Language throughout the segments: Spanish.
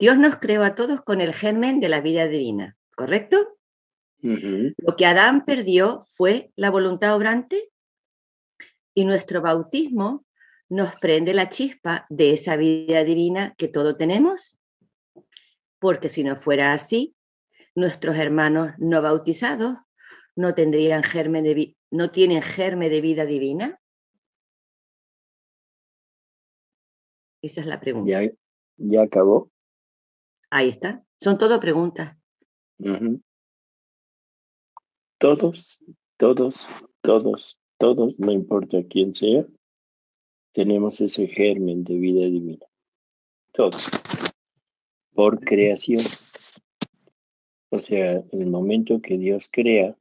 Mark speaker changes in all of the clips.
Speaker 1: Dios nos creó a todos con el germen de la vida divina, ¿correcto?
Speaker 2: Ujú.
Speaker 1: Lo que Adán perdió fue la voluntad obrante y nuestro bautismo nos prende la chispa de esa vida divina que todos tenemos, porque si no fuera así, nuestros hermanos no bautizados no tendrían no tienen germen de vida divina. Esa es la pregunta.
Speaker 2: Ya acabó.
Speaker 1: Ahí está. Son todo preguntas.
Speaker 2: Ujú. Todos, todos, todos, no importa quién sea, tenemos ese germen de vida divina. Todos. Por creación. O sea, en el momento que Dios crea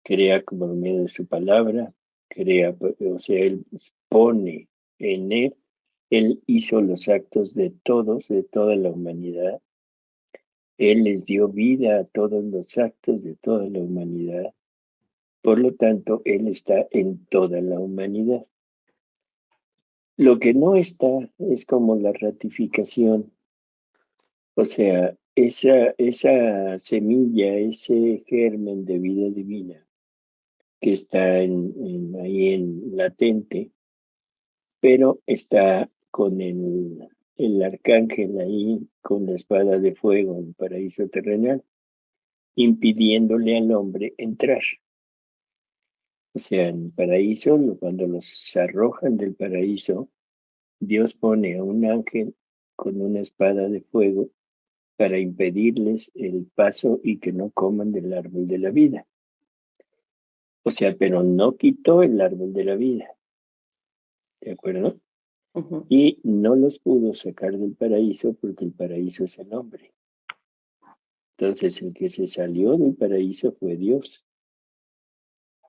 Speaker 2: por medio de su palabra, o sea, Él pone en Él hizo los actos de todos, de toda la humanidad. Él les dio vida a todos los actos de toda la humanidad. Por lo tanto, Él está en toda la humanidad. Lo que no está es como la ratificación. O sea, esa semilla, ese germen de vida divina que está ahí en latente, pero está con el arcángel ahí con la espada de fuego en el paraíso terrenal, impidiéndole al hombre entrar. O sea, en el paraíso, cuando los arrojan del paraíso, Dios pone a un ángel con una espada de fuego para impedirles el paso y que no coman del árbol de la vida. O sea, pero no quitó el árbol de la vida. ¿De acuerdo?
Speaker 1: Uh-huh.
Speaker 2: Y no los pudo sacar del paraíso porque el paraíso es el hombre. Entonces, el que se salió del paraíso fue Dios.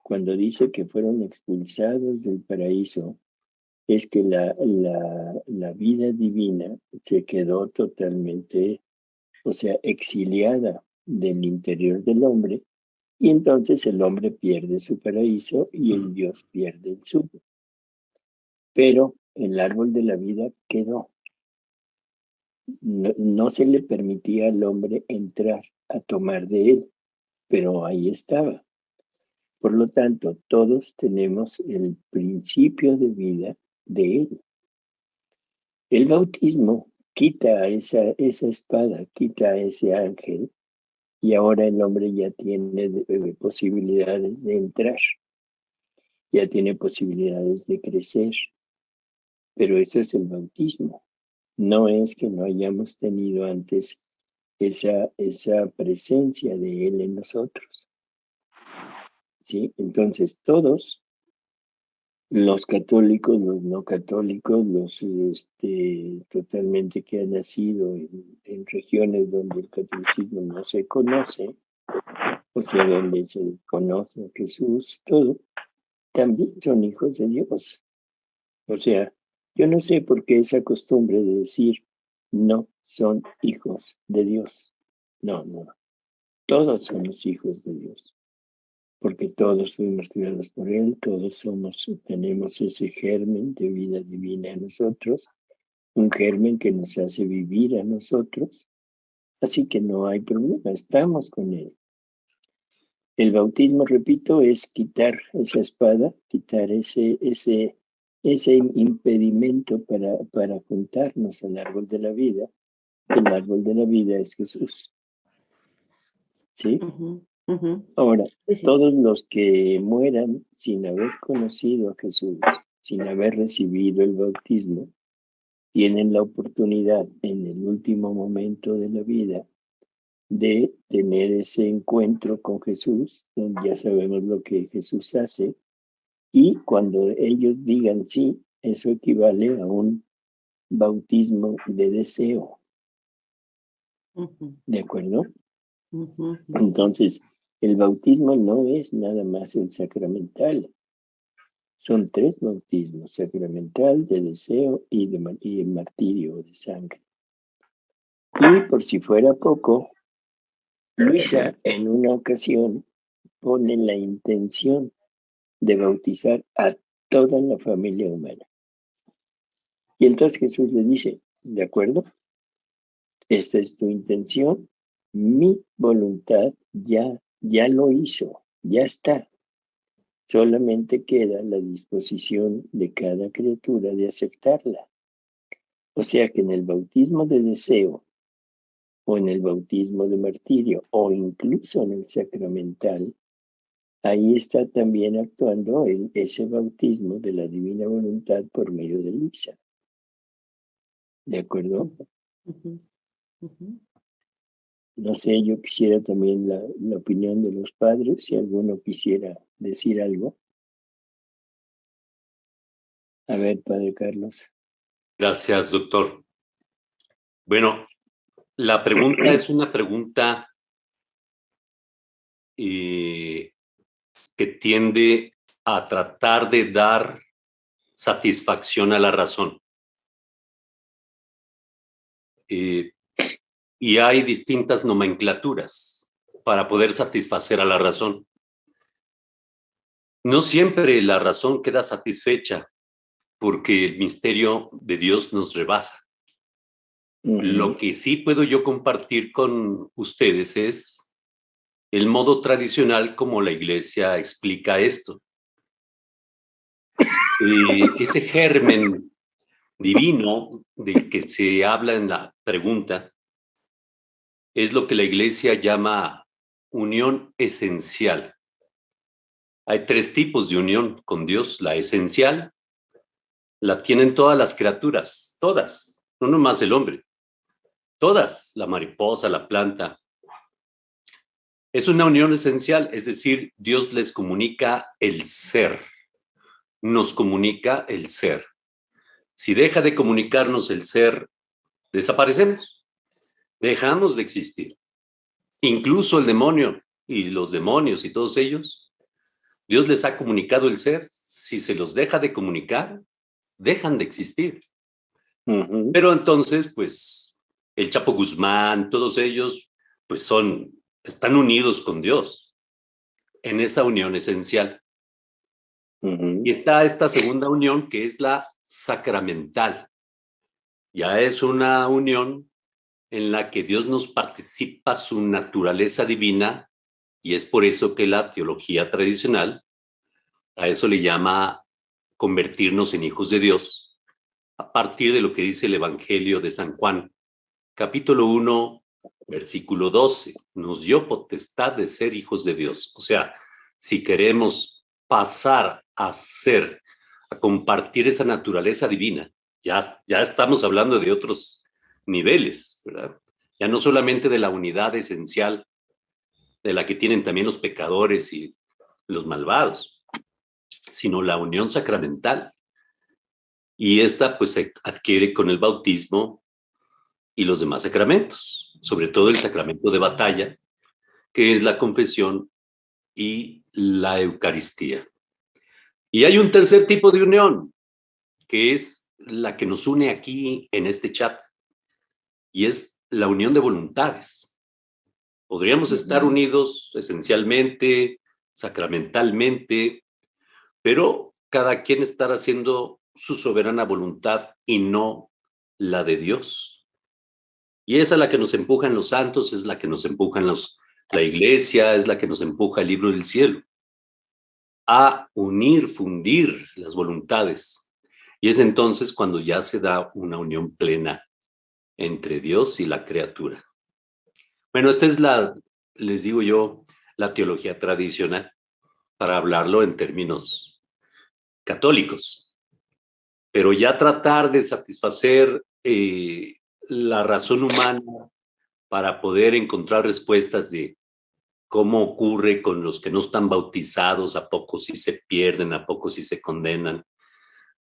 Speaker 2: Cuando dice que fueron expulsados del paraíso, es que la vida divina se quedó totalmente, o sea, exiliada del interior del hombre, y entonces el hombre pierde su paraíso y el Dios pierde el suyo. Pero el árbol de la vida quedó. No se le permitía al hombre entrar a tomar de él, pero ahí estaba. Por lo tanto, todos tenemos el principio de vida de él. El bautismo quita esa espada, quita a ese ángel, y ahora el hombre ya tiene posibilidades de entrar, ya tiene posibilidades de crecer, pero eso es el bautismo. No es que no hayamos tenido antes esa presencia de Él en nosotros. ¿Sí? Entonces, todos, los católicos, los no católicos, los totalmente que han nacido en regiones donde el catolicismo no se conoce, o sea, donde se conoce a Jesús, todo, también son hijos de Dios. O sea, yo no sé por qué esa costumbre de decir no son hijos de Dios. No, no. Todos somos hijos de Dios, porque todos fuimos creados por Él, todos tenemos ese germen de vida divina en nosotros, un germen que nos hace vivir a nosotros, así que no hay problema, estamos con Él. El bautismo, repito, es quitar esa espada, quitar ese impedimento para juntarnos al árbol de la vida. El árbol de la vida es Jesús. ¿Sí?
Speaker 1: Uh-huh. Uh-huh.
Speaker 2: Ahora,
Speaker 1: Sí.
Speaker 2: todos los que mueran sin haber conocido a Jesús, sin haber recibido el bautismo, tienen la oportunidad en el último momento de la vida de tener ese encuentro con Jesús, donde ya sabemos lo que Jesús hace, y cuando ellos digan sí, eso equivale a un bautismo de deseo.
Speaker 1: Uh-huh.
Speaker 2: ¿De acuerdo?
Speaker 1: Uh-huh.
Speaker 2: Entonces, el bautismo no es nada más el sacramental. Son 3 bautismos: sacramental, de deseo y el martirio de sangre. Y por si fuera poco, Luisa en una ocasión pone la intención de bautizar a toda la familia humana. Y entonces Jesús le dice, ¿de acuerdo? esta es tu intención, mi voluntad ya lo hizo, ya está. Solamente queda la disposición de cada criatura de aceptarla. O sea que en el bautismo de deseo, o en el bautismo de martirio, o incluso en el sacramental, ahí está también actuando ese bautismo de la divina voluntad por medio de Luisa. ¿De acuerdo?
Speaker 1: Ujú, ujú.
Speaker 2: No sé, yo quisiera también la opinión de los padres, si alguno quisiera decir algo. A ver, Padre Carlos.
Speaker 3: Gracias, doctor. Bueno, la pregunta es una pregunta que tiende a tratar de dar satisfacción a la razón. Y hay distintas nomenclaturas para poder satisfacer a la razón. No siempre la razón queda satisfecha porque el misterio de Dios nos rebasa. Lo que sí puedo yo compartir con ustedes es el modo tradicional como la Iglesia explica esto. Ese germen divino del que se habla en la pregunta es lo que la Iglesia llama unión esencial. Hay tres tipos de unión con Dios. La esencial la tienen todas las criaturas, todas, no nomás el hombre, todas, la mariposa, la planta. Es una unión esencial, es decir, Dios les comunica el ser, nos comunica el ser. Si deja de comunicarnos el ser, desaparecemos, dejamos de existir. Incluso el demonio y los demonios y todos ellos, Dios les ha comunicado el ser. Si se los deja de comunicar, dejan de existir. Pero entonces, pues, el Chapo Guzmán, todos ellos, pues están unidos con Dios en esa unión esencial. Y está esta segunda unión que es la sacramental. Ya es una unión en la que Dios nos participa su naturaleza divina, y es por eso que la teología tradicional a eso le llama convertirnos en hijos de Dios, a partir de lo que dice el Evangelio de San Juan, capítulo 1, versículo 12. Nos dio potestad de ser hijos de Dios. O sea, si queremos pasar a ser, a compartir esa naturaleza divina, ya estamos hablando de otros niveles, ¿verdad? Ya no solamente de la unidad esencial de la que tienen también los pecadores y los malvados, sino la unión sacramental. Y esta pues se adquiere con el bautismo y los demás sacramentos, sobre todo el sacramento de batalla, que es la confesión y la Eucaristía. Y hay un tercer tipo de unión, que es la que nos une aquí en este chat, y es la unión de voluntades. Podríamos estar unidos esencialmente, sacramentalmente, pero cada quien estar haciendo su soberana voluntad y no la de Dios. Y esa es la que nos empujan los santos, es la que nos empujan la iglesia, es la que nos empuja el libro del cielo, a unir, fundir las voluntades. Y es entonces cuando ya se da una unión plena entre Dios y la criatura. Bueno, esta es les digo yo, la teología tradicional, para hablarlo en términos católicos. Pero ya tratar de satisfacer la razón humana para poder encontrar respuestas de cómo ocurre con los que no están bautizados, a poco si se pierden, a poco si se condenan.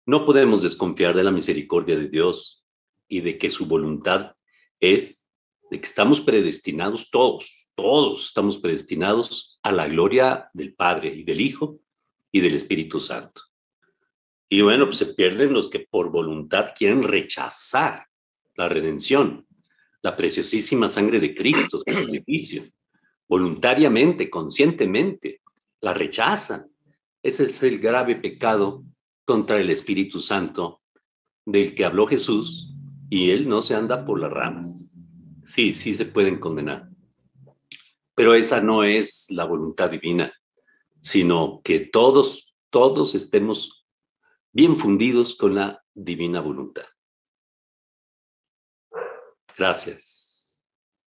Speaker 3: No podemos desconfiar de la misericordia de Dios y de que su voluntad es de que estamos predestinados todos estamos predestinados a la gloria del Padre y del Hijo y del Espíritu Santo. Y bueno, pues se pierden los que por voluntad quieren rechazar la redención, la preciosísima sangre de Cristo, su sacrificio. Voluntariamente, conscientemente, la rechazan. Ese es el grave pecado contra el Espíritu Santo del que habló Jesús, y él no se anda por las ramas. Sí, sí se pueden condenar. Pero esa no es la voluntad divina, sino que todos estemos bien fundidos con la divina voluntad. Gracias.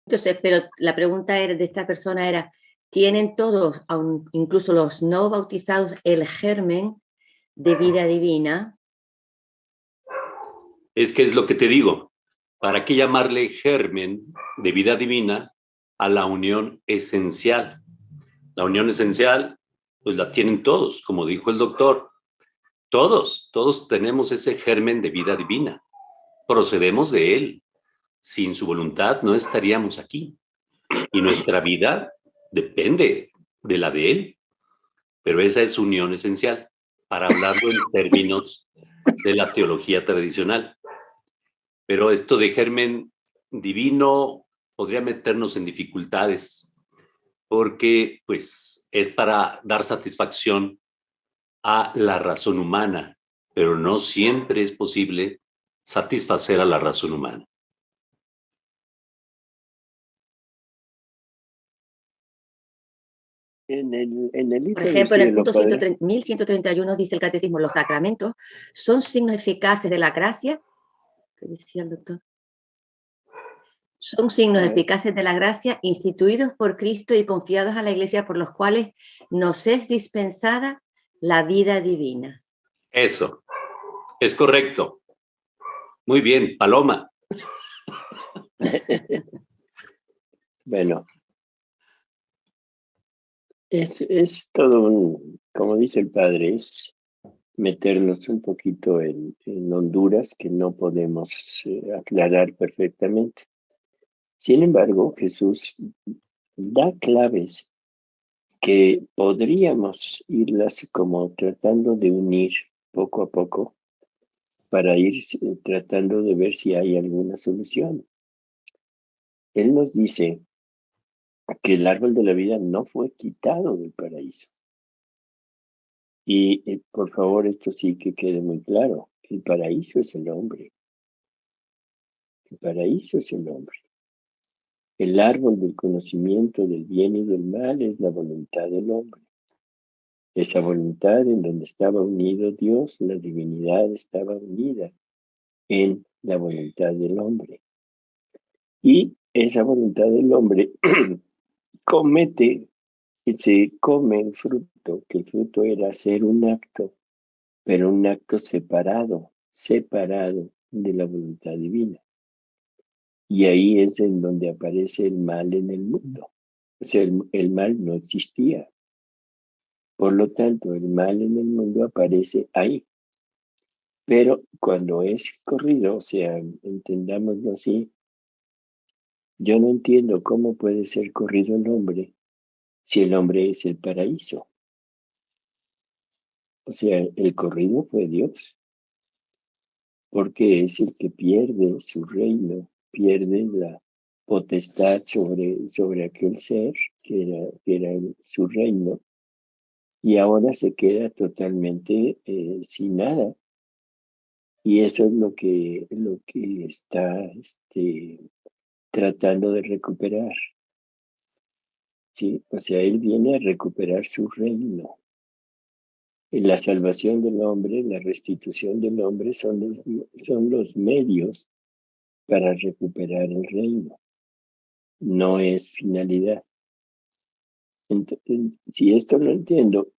Speaker 1: Entonces, pero la pregunta de esta persona era, ¿tienen todos, incluso los no bautizados, el germen de vida divina?
Speaker 3: Es que es lo que te digo. ¿Para qué llamarle germen de vida divina a la unión esencial? La unión esencial, pues la tienen todos, como dijo el doctor. Todos tenemos ese germen de vida divina. Procedemos de él. Sin su voluntad no estaríamos aquí. Y nuestra vida depende de la de él. Pero esa es unión esencial, para hablarlo en términos de la teología tradicional. Pero esto de germen divino podría meternos en dificultades, porque pues es para dar satisfacción a la razón humana, pero no siempre es posible satisfacer a la razón humana.
Speaker 2: En el
Speaker 1: Por
Speaker 2: Hijo del
Speaker 1: ejemplo, en el
Speaker 2: Cielo,
Speaker 1: punto
Speaker 2: Padre,
Speaker 1: 1131 dice el Catecismo, los sacramentos son signos eficaces de la gracia. ¿Qué decía el doctor? Son signos eficaces de la gracia instituidos por Cristo y confiados a la Iglesia, por los cuales nos es dispensada la vida divina.
Speaker 3: Eso, es correcto. Muy bien, Paloma.
Speaker 2: bueno, es todo como dice el Padre, es meternos un poquito en Honduras que no podemos aclarar perfectamente. Sin embargo, Jesús da claves que podríamos irlas como tratando de unir poco a poco para ir tratando de ver si hay alguna solución. Él nos dice que el árbol de la vida no fue quitado del paraíso. Y por favor, esto sí que quede muy claro. El paraíso es el hombre. El paraíso es el hombre. El árbol del conocimiento del bien y del mal es la voluntad del hombre. Esa voluntad en donde estaba unido Dios, la divinidad estaba unida en la voluntad del hombre. Y esa voluntad del hombre se come el fruto, que el fruto era hacer un acto, pero un acto separado de la voluntad divina. Y ahí es en donde aparece el mal en el mundo. O sea, el mal no existía. Por lo tanto, el mal en el mundo aparece ahí. Pero cuando es corrido, o sea, entendámoslo así, yo no entiendo cómo puede ser corrido el hombre si el hombre es el paraíso. O sea, el corrido fue Dios, porque es el que pierde su reino, pierde la potestad sobre aquel ser que era su reino, y ahora se queda totalmente sin nada. Y eso es lo que está tratando de recuperar. ¿Sí? O sea, él viene a recuperar su reino. La salvación del hombre, la restitución del hombre son los medios para recuperar el reino. No es finalidad. Entonces, si esto lo entiendo,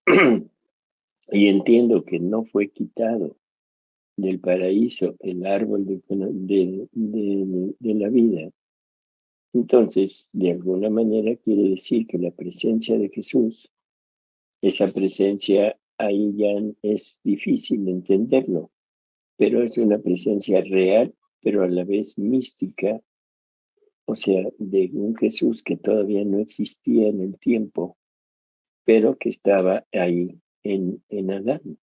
Speaker 2: y entiendo que no fue quitado del paraíso el árbol de la vida, entonces, de alguna manera quiere decir que la presencia de Jesús, esa presencia ahí ya es difícil de entenderlo, pero es una presencia real, pero a la vez mística, o sea, de un Jesús que todavía no existía en el tiempo, pero que estaba ahí en Adán.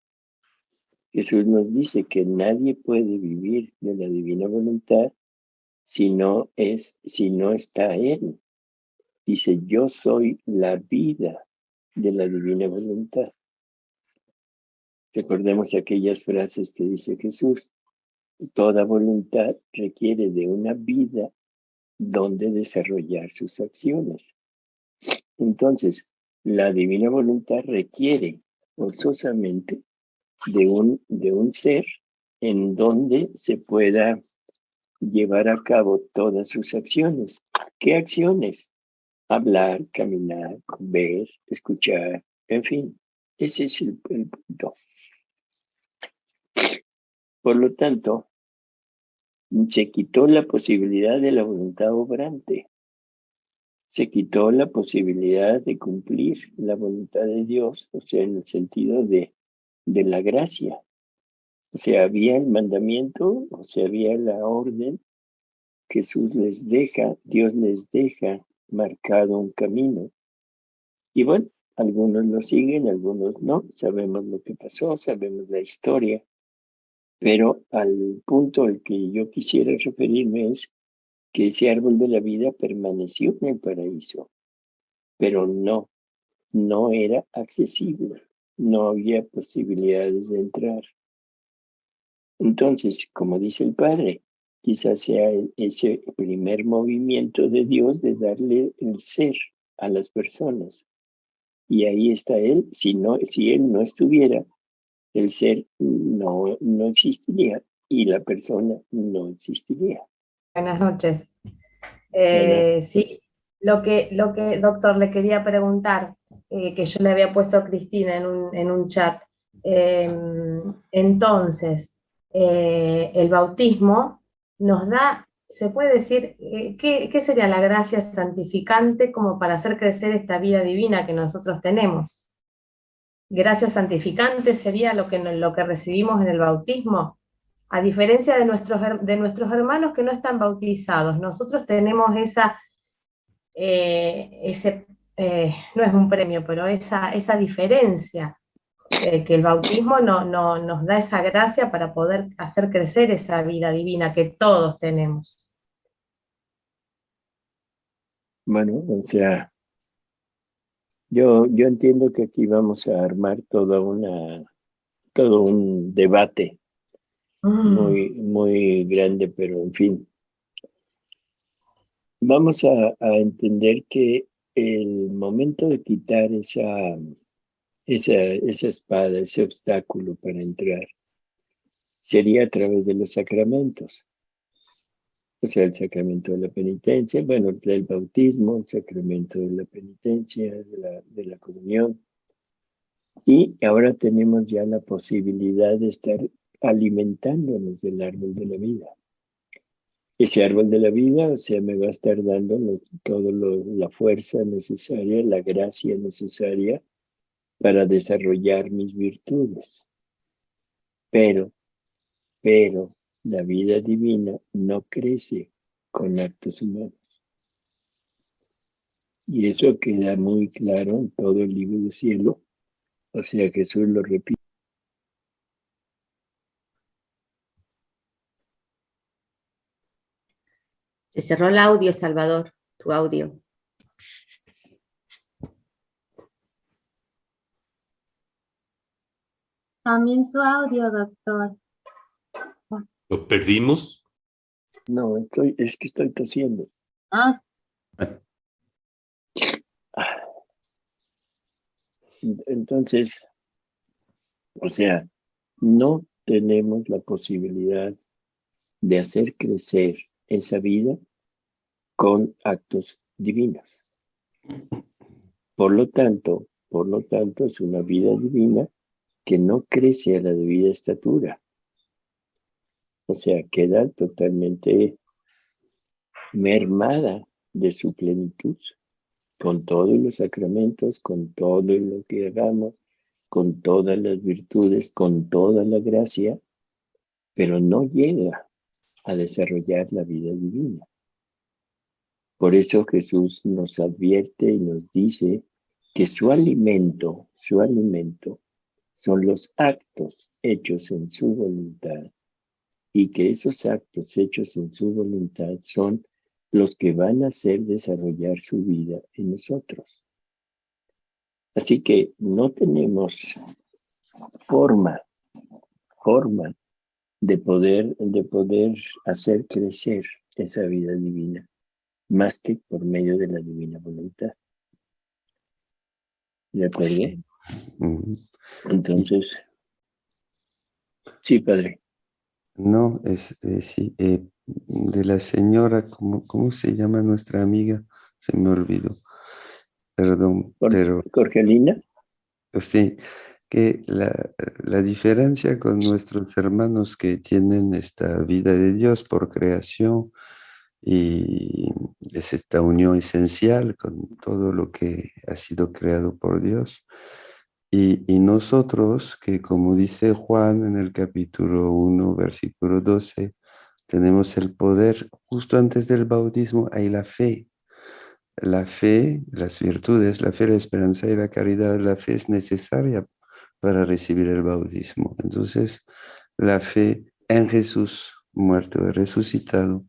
Speaker 2: Jesús nos dice que nadie puede vivir de la divina voluntad si no está Él. Dice, yo soy la vida de la divina voluntad. Recordemos aquellas frases que dice Jesús. Toda voluntad requiere de una vida donde desarrollar sus acciones. Entonces, la divina voluntad requiere forzosamente de un ser en donde se pueda llevar a cabo todas sus acciones. ¿Qué acciones? Hablar, caminar, ver, escuchar, en fin. Ese es el punto. Por lo tanto, se quitó la posibilidad de la voluntad obrante. Se quitó la posibilidad de cumplir la voluntad de Dios, o sea, en el sentido de la gracia. O sea, había el mandamiento, o sea, había la orden. Jesús les deja, Dios les deja marcado un camino. Y bueno, algunos lo siguen, algunos no. Sabemos lo que pasó, sabemos la historia. Pero al punto al que yo quisiera referirme es que ese árbol de la vida permaneció en el paraíso, pero no era accesible, no había posibilidades de entrar. Entonces, como dice el Padre, quizás sea ese primer movimiento de Dios de darle el ser a las personas. Y ahí está Él. Si Él no estuviera, el ser no existiría y la persona no existiría.
Speaker 4: Buenas noches.
Speaker 2: Buenas.
Speaker 4: Sí, doctor, le quería preguntar, que yo le había puesto a Cristina en un chat. Entonces, el bautismo nos da, se puede decir, ¿qué sería la gracia santificante como para hacer crecer esta vida divina que nosotros tenemos? ¿Gracia santificante sería lo que recibimos en el bautismo? A diferencia de nuestros hermanos que no están bautizados, nosotros tenemos no es un premio, pero esa diferencia, que el bautismo nos da esa gracia para poder hacer crecer esa vida divina que todos tenemos.
Speaker 2: Bueno, o sea, yo entiendo que aquí vamos a armar todo un debate muy grande, pero en fin. Vamos a entender que el momento de quitar esa espada, ese obstáculo para entrar, sería a través de los sacramentos. O sea, el sacramento de la penitencia, bueno, del bautismo, el sacramento de la penitencia, de la comunión. Y ahora tenemos ya la posibilidad de estar alimentándonos del árbol de la vida. Ese árbol de la vida, o sea, me va a estar dando la fuerza necesaria, la gracia necesaria para desarrollar mis virtudes. Pero la vida divina no crece con actos humanos. Y eso queda muy claro en todo el libro del cielo. O sea, Jesús lo repite.
Speaker 1: Se cerró el audio, Salvador, tu audio.
Speaker 5: También su audio, doctor.
Speaker 3: ¿Lo perdimos?
Speaker 2: No, es que estoy tosiendo.
Speaker 5: Ah,
Speaker 2: Entonces, o sea, no tenemos la posibilidad de hacer crecer esa vida con actos divinos. Por lo tanto, es una vida divina que no crece a la debida estatura. O sea, queda totalmente mermada de su plenitud, con todos los sacramentos, con todo lo que hagamos, con todas las virtudes, con toda la gracia, pero no llega a desarrollar la vida divina. Por eso Jesús nos advierte y nos dice que su alimento son los actos hechos en su voluntad, y que esos actos hechos en su voluntad son los que van a hacer desarrollar su vida en nosotros. Así que no tenemos forma de poder hacer crecer esa vida divina. más que por medio de la divina voluntad. ¿De acuerdo?
Speaker 6: Sí.
Speaker 2: Entonces, sí, padre.
Speaker 6: No, sí, de la señora, ¿cómo se llama nuestra amiga? Se me olvidó. Perdón, pero
Speaker 2: Jorgelina.
Speaker 6: sí, que la diferencia con nuestros hermanos que tienen esta vida de Dios por creación y es esta unión esencial con todo lo que ha sido creado por Dios. Y nosotros, que como dice Juan en el capítulo 1, versículo 12, tenemos el poder, justo antes del bautismo hay la fe. La fe, las virtudes, la fe, la esperanza y la caridad, la fe es necesaria para recibir el bautismo. Entonces, la fe en Jesús muerto y resucitado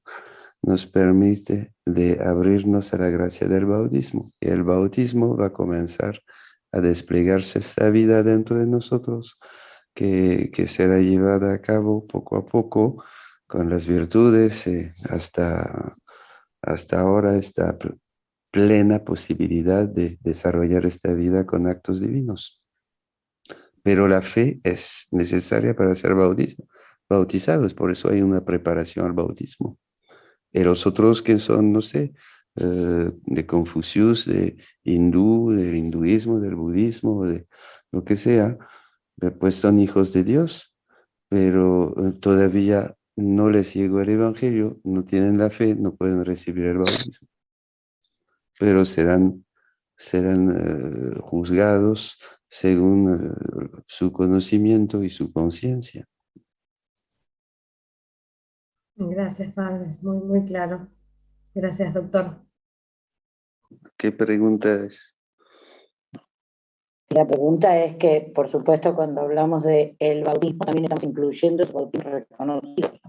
Speaker 6: nos permite de abrirnos a la gracia del bautismo. Y el bautismo va a comenzar a desplegarse esta vida dentro de nosotros, que será llevada a cabo poco a poco con las virtudes hasta ahora esta plena posibilidad de desarrollar esta vida con actos divinos. Pero la fe es necesaria para ser bautizados, por eso hay una preparación al bautismo. Y los otros que son, no sé, de Confucius, de hindú, del hinduismo, del budismo, de lo que sea, pues son hijos de Dios, pero todavía no les llegó el Evangelio, no tienen la fe, no pueden recibir el bautismo, pero serán juzgados según su conocimiento y su conciencia.
Speaker 4: Gracias, padre. Muy, muy claro. Gracias, doctor.
Speaker 6: ¿Qué pregunta es?
Speaker 1: La pregunta es que, por supuesto, cuando hablamos de el bautismo, también estamos incluyendo el bautismo reconocido,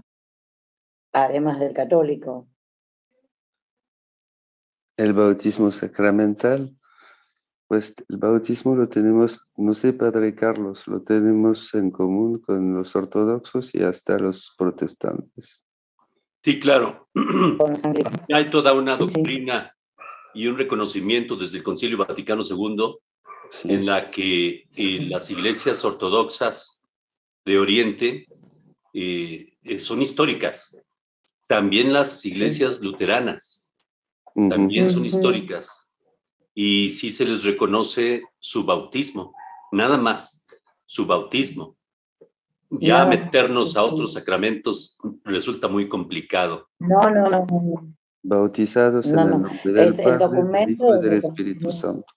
Speaker 1: además del católico.
Speaker 6: El bautismo sacramental, pues el bautismo lo tenemos, no sé, Padre Carlos, lo tenemos en común con los ortodoxos y hasta los protestantes.
Speaker 3: Sí, claro.
Speaker 1: Con los anglicanos.
Speaker 3: Hay toda una
Speaker 1: Sí, sí.
Speaker 3: doctrina y un reconocimiento desde el Concilio Vaticano II
Speaker 6: Sí.
Speaker 3: en la que las iglesias ortodoxas de Oriente son históricas. También las iglesias luteranas también son históricas. Y sí se les reconoce su bautismo, nada más, su bautismo. Ya
Speaker 1: No,
Speaker 3: meternos a
Speaker 1: sí.
Speaker 3: otros sacramentos resulta muy complicado.
Speaker 1: No.
Speaker 6: Bautizados en el nombre del
Speaker 1: Es el
Speaker 6: Padre, del
Speaker 1: documento
Speaker 6: Hijo y
Speaker 1: de
Speaker 6: del Espíritu
Speaker 1: reconocimiento.
Speaker 6: Santo.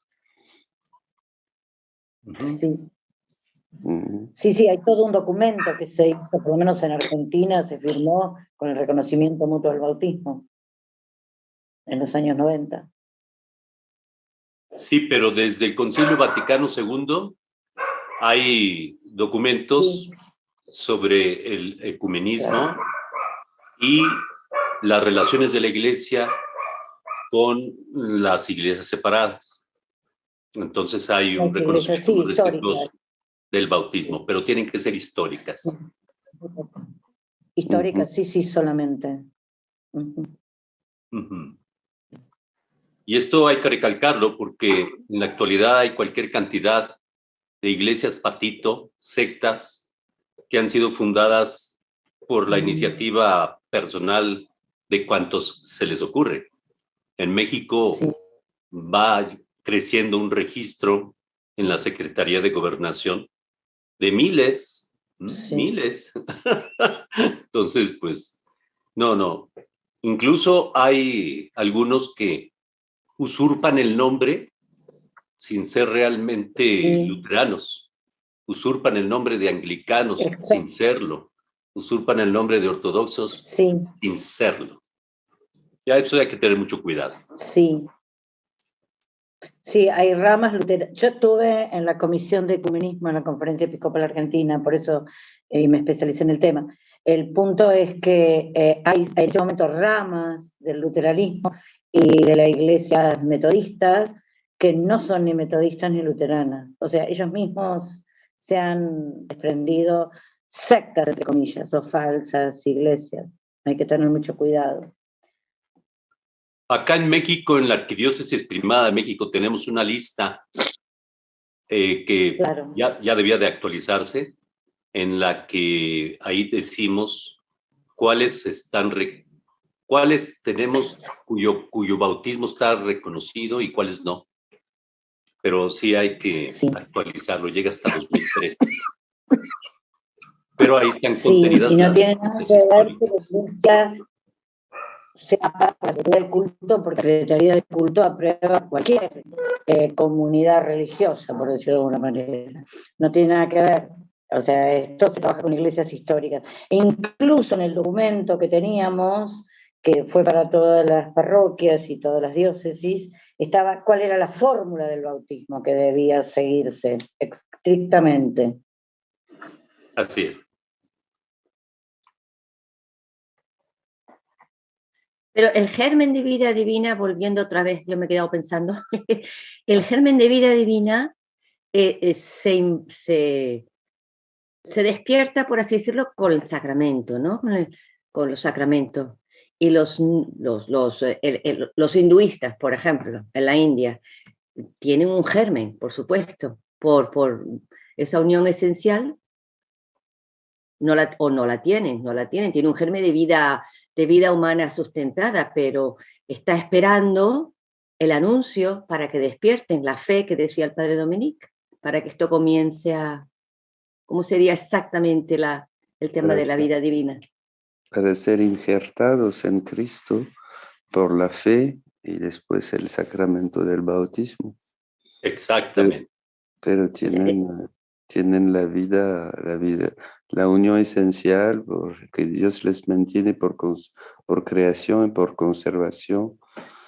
Speaker 1: Sí.
Speaker 6: Ujú.
Speaker 1: Sí, hay todo un documento que se hizo, por lo menos en Argentina, se firmó con el reconocimiento mutuo del bautismo en los años 90.
Speaker 3: Sí, pero desde el Concilio Vaticano II hay documentos
Speaker 1: Sí.
Speaker 3: sobre el ecumenismo
Speaker 1: Claro.
Speaker 3: y las relaciones de la iglesia con las iglesias separadas. Entonces hay un
Speaker 1: Las iglesias,
Speaker 3: reconocimiento
Speaker 1: sí,
Speaker 3: muy
Speaker 1: históricas.
Speaker 3: respetuoso del bautismo, pero tienen que ser históricas.
Speaker 1: Históricas, sí, solamente. Ujú.
Speaker 3: Ujú. Y esto hay que recalcarlo porque en la actualidad hay cualquier cantidad de iglesias patito, sectas, que han sido fundadas por la iniciativa personal de cuantos se les ocurre. En México
Speaker 1: Sí.
Speaker 3: va creciendo un registro en la Secretaría de Gobernación de miles,
Speaker 1: Sí.
Speaker 3: miles. Entonces, pues, no. Incluso hay algunos que usurpan el nombre sin ser realmente
Speaker 1: Sí.
Speaker 3: luteranos, usurpan el nombre de anglicanos
Speaker 1: Exacto.
Speaker 3: sin serlo, usurpan el nombre de ortodoxos
Speaker 1: Sí.
Speaker 3: sin serlo. Ya eso hay que tener mucho cuidado.
Speaker 1: Sí. Sí, hay ramas luteranas. Yo estuve en la Comisión de Ecumenismo en la Conferencia Episcopal Argentina, por eso me especialicé en el tema. El punto es que hay en este momento ramas del luteranismo y de las iglesias metodistas que no son ni metodistas ni luteranas. O sea, ellos mismos se han desprendido sectas, entre comillas, o falsas iglesias. Hay que tener mucho cuidado.
Speaker 3: Acá en México, en la Arquidiócesis Primada de México, tenemos una lista que
Speaker 1: Claro.
Speaker 3: ya debía de actualizarse, en la que ahí decimos cuáles tenemos cuyo bautismo está reconocido y cuáles no. Pero sí hay que
Speaker 1: Sí.
Speaker 3: actualizarlo, llega hasta 2003. Pero ahí están
Speaker 1: Sí,
Speaker 3: contenidas
Speaker 1: y no
Speaker 3: las
Speaker 1: tiene nada
Speaker 3: bases
Speaker 1: que ver que
Speaker 3: históricas.
Speaker 1: la Iglesia sea parte del culto, porque la Secretaría del Culto aprueba cualquier comunidad religiosa, por decirlo de alguna manera. No tiene nada que ver. O sea, esto se trabaja con iglesias históricas. E incluso en el documento que teníamos, que fue para todas las parroquias y todas las diócesis, estaba cuál era la fórmula del bautismo que debía seguirse estrictamente.
Speaker 3: Así es.
Speaker 1: Pero el germen de vida divina, volviendo otra vez, yo me he quedado pensando, el germen de vida divina se despierta, por así decirlo, con el sacramento, ¿no? Con los sacramentos. Y los hinduistas, por ejemplo, en la India, tienen un germen, por supuesto, por esa unión esencial, no la tienen, tiene un germen de vida humana sustentada, pero está esperando el anuncio para que despierten la fe que decía el padre Dominique, para que esto comience a... ¿Cómo sería exactamente el tema de la vida divina?
Speaker 6: Para ser injertados en Cristo por la fe y después el sacramento del bautismo.
Speaker 3: Exactamente.
Speaker 6: Pero tienen la unión esencial porque Dios les mantiene por creación y por conservación.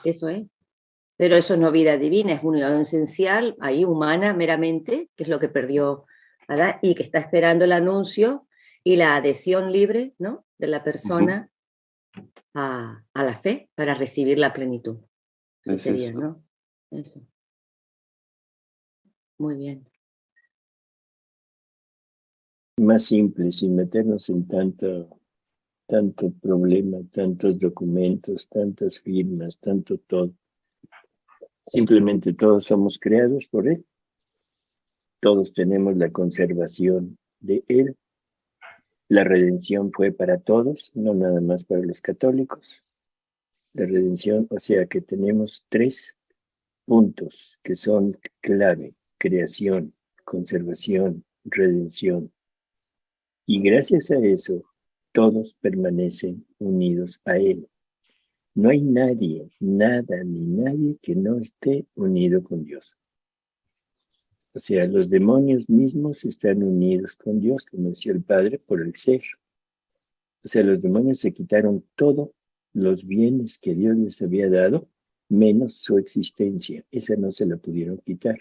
Speaker 1: Eso es. Pero eso no es vida divina, es unión esencial, ahí humana meramente, que es lo que perdió Adán, y que está esperando el anuncio y la adhesión libre, ¿no?, de la persona a la fe para recibir la plenitud. Eso sería,
Speaker 6: eso.
Speaker 1: ¿no? Eso. Muy bien.
Speaker 2: Más simple, sin meternos en tanto problema, tantos documentos, tantas firmas, tanto todo. Simplemente todos somos creados por Él. Todos tenemos la conservación de Él. La redención fue para todos, no nada más para los católicos. La redención, o sea que tenemos 3 puntos que son clave: creación, conservación, redención. Y gracias a eso, todos permanecen unidos a Él. No hay nadie, nada ni nadie que no esté unido con Dios. O sea, los demonios mismos están unidos con Dios, como decía el Padre, por el ser. O sea, los demonios se quitaron todos los bienes que Dios les había dado, menos su existencia. Esa no se la pudieron quitar.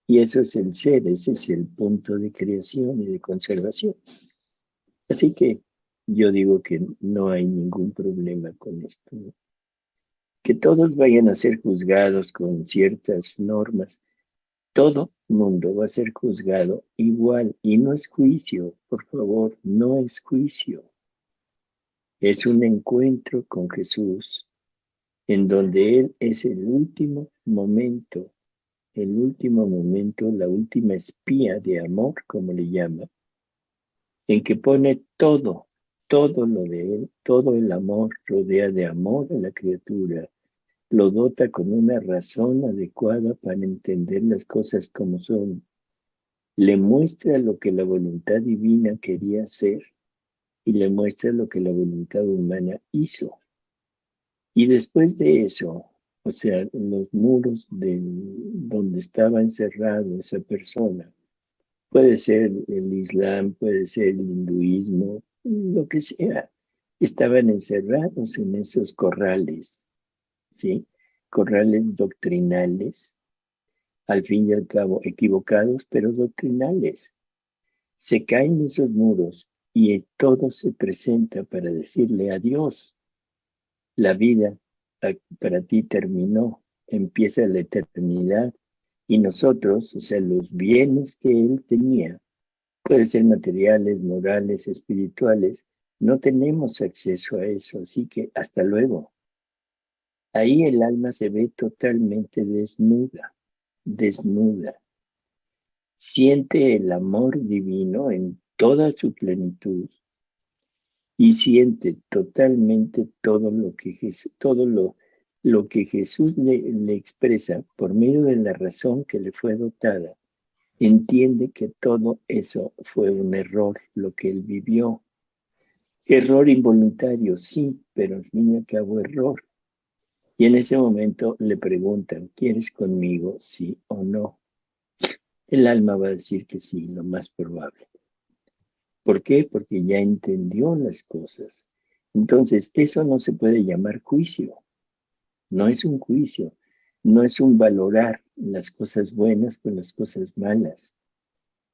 Speaker 2: Y eso es el ser, ese es el punto de creación y de conservación. Así que yo digo que no hay ningún problema con esto, ¿no? Que todos vayan a ser juzgados con ciertas normas. Todo mundo va a ser juzgado igual, y no es juicio, por favor, no es juicio. Es un encuentro con Jesús en donde Él es el último momento, la última espía de amor, como le llama, en que pone todo lo de Él, todo el amor, rodea de amor a la criatura, lo dota con una razón adecuada para entender las cosas como son, le muestra lo que la voluntad divina quería hacer y le muestra lo que la voluntad humana hizo. Y después de eso, o sea, en los muros donde estaba encerrado esa persona, puede ser el Islam, puede ser el hinduismo, lo que sea, estaban encerrados en esos corrales, ¿sí? Corrales doctrinales, al fin y al cabo equivocados, pero doctrinales. Se caen esos muros y todo se presenta para decirle adiós. La vida para ti terminó, empieza la eternidad, y nosotros, o sea, los bienes que Él tenía, pueden ser materiales, morales, espirituales, no tenemos acceso a eso, así que hasta luego. Ahí el alma se ve totalmente desnuda, desnuda. Siente el amor divino en toda su plenitud y siente totalmente todo lo que Jesús, lo que Jesús le expresa por medio de la razón que le fue dotada. Entiende que todo eso fue un error, lo que él vivió. Error involuntario, sí, pero al fin y al cabo error. Y en ese momento le preguntan, ¿quieres conmigo, sí o no? El alma va a decir que sí, lo más probable. ¿Por qué? Porque ya entendió las cosas. Entonces, eso no se puede llamar juicio. No es un juicio. No es un valorar las cosas buenas con las cosas malas.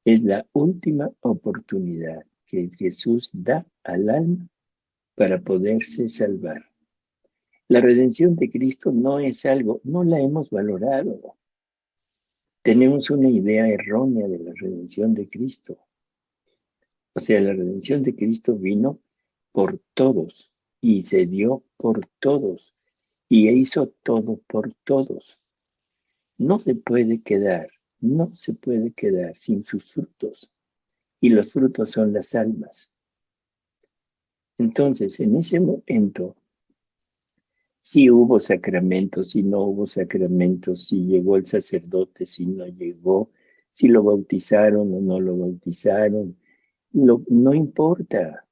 Speaker 2: Es la última oportunidad que Jesús da al alma para poderse salvar. La redención de Cristo no es algo, no la hemos valorado. Tenemos una idea errónea de la redención de Cristo. O sea, la redención de Cristo vino por todos y se dio por todos y hizo todo por todos. No se puede quedar sin sus frutos. Y los frutos son las almas. Entonces, en ese momento, si hubo sacramentos, si no hubo sacramentos, si llegó el sacerdote, si no llegó, si lo bautizaron o no lo bautizaron, no importa.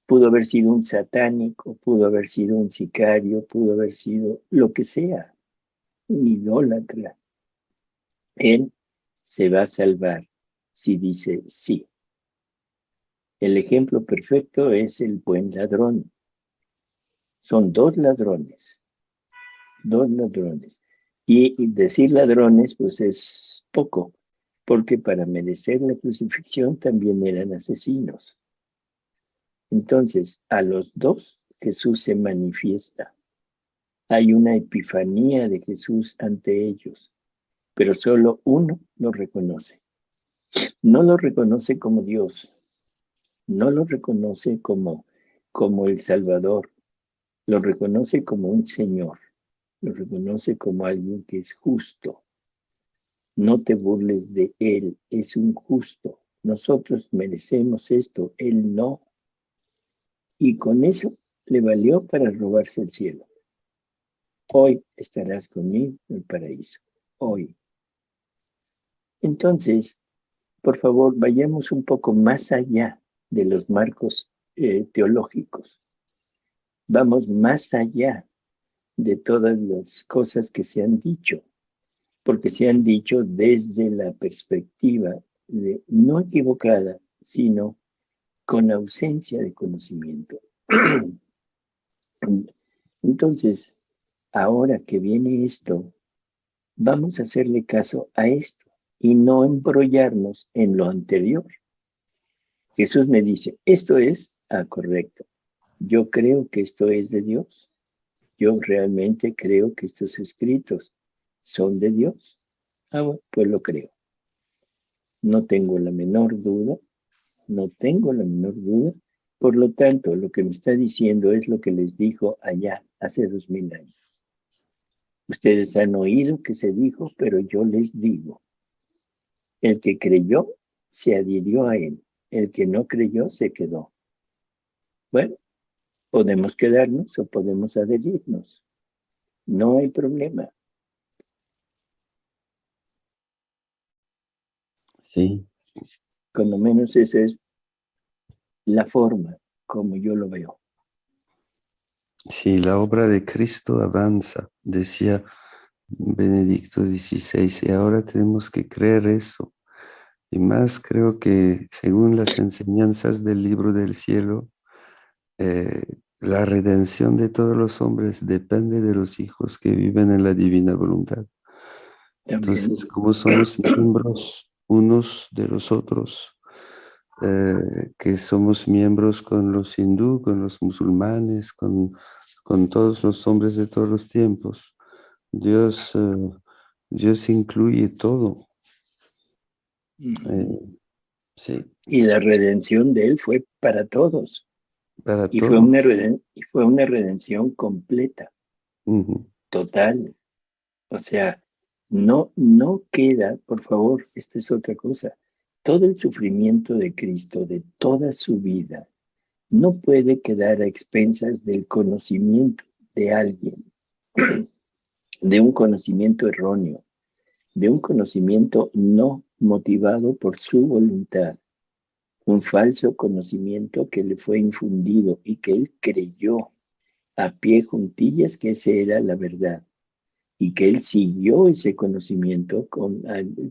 Speaker 2: Pudo haber sido un satánico, pudo haber sido un sicario, pudo haber sido lo que sea, un idólatra. Él se va a salvar si dice sí. El ejemplo perfecto es el buen ladrón. Son dos ladrones. Y decir ladrones, pues es poco, porque para merecer la crucifixión también eran asesinos. Entonces, a los dos Jesús se manifiesta. Hay una epifanía de Jesús ante ellos, pero solo uno lo reconoce. No lo reconoce como Dios, no lo reconoce como el Salvador, lo reconoce como un Señor, lo reconoce como alguien que es justo. No te burles de Él, es un justo. Nosotros merecemos esto, Él no. Y con eso le valió para robarse el cielo. Hoy estarás conmigo en el paraíso. Hoy. Entonces, por favor, vayamos un poco más allá de los marcos teológicos. Vamos más allá de todas las cosas que se han dicho, porque se han dicho desde la perspectiva no equivocada, sino con ausencia de conocimiento. Entonces, ahora que viene esto, vamos a hacerle caso a esto y no embrollarnos en lo anterior. Jesús me dice, esto es correcto. Yo creo que esto es de Dios. Yo realmente creo que estos escritos son de Dios. Bueno, pues lo creo. No tengo la menor duda. Por lo tanto, lo que me está diciendo es lo que les dijo allá hace 2000 años. Ustedes han oído que se dijo, pero yo les digo, el que creyó se adhirió a él, el que no creyó se quedó. Bueno, podemos quedarnos o podemos adherirnos. No hay problema.
Speaker 6: Sí.
Speaker 2: Con lo menos esa es la forma como yo lo veo.
Speaker 6: Sí, la obra de Cristo avanza, decía Benedicto XVI, y ahora tenemos que creer eso. Y más creo que según las enseñanzas del libro del cielo, la redención de todos los hombres depende de los hijos que viven en la divina voluntad.
Speaker 2: También.
Speaker 6: Entonces, como somos miembros unos de los otros, que somos miembros con los hindú, con los musulmanes, con todos los hombres de todos los tiempos, Dios incluye todo. Sí.
Speaker 2: Y la redención de él fue para todos.
Speaker 6: Para
Speaker 2: y
Speaker 6: todos.
Speaker 2: fue una redención completa. total. O sea, no queda, por favor, esta es otra cosa. Todo el sufrimiento de Cristo, de toda su vida, no puede quedar a expensas del conocimiento de alguien, de un conocimiento erróneo, de un conocimiento no motivado por su voluntad, un falso conocimiento que le fue infundido y que él creyó a pie juntillas que esa era la verdad y que él siguió ese conocimiento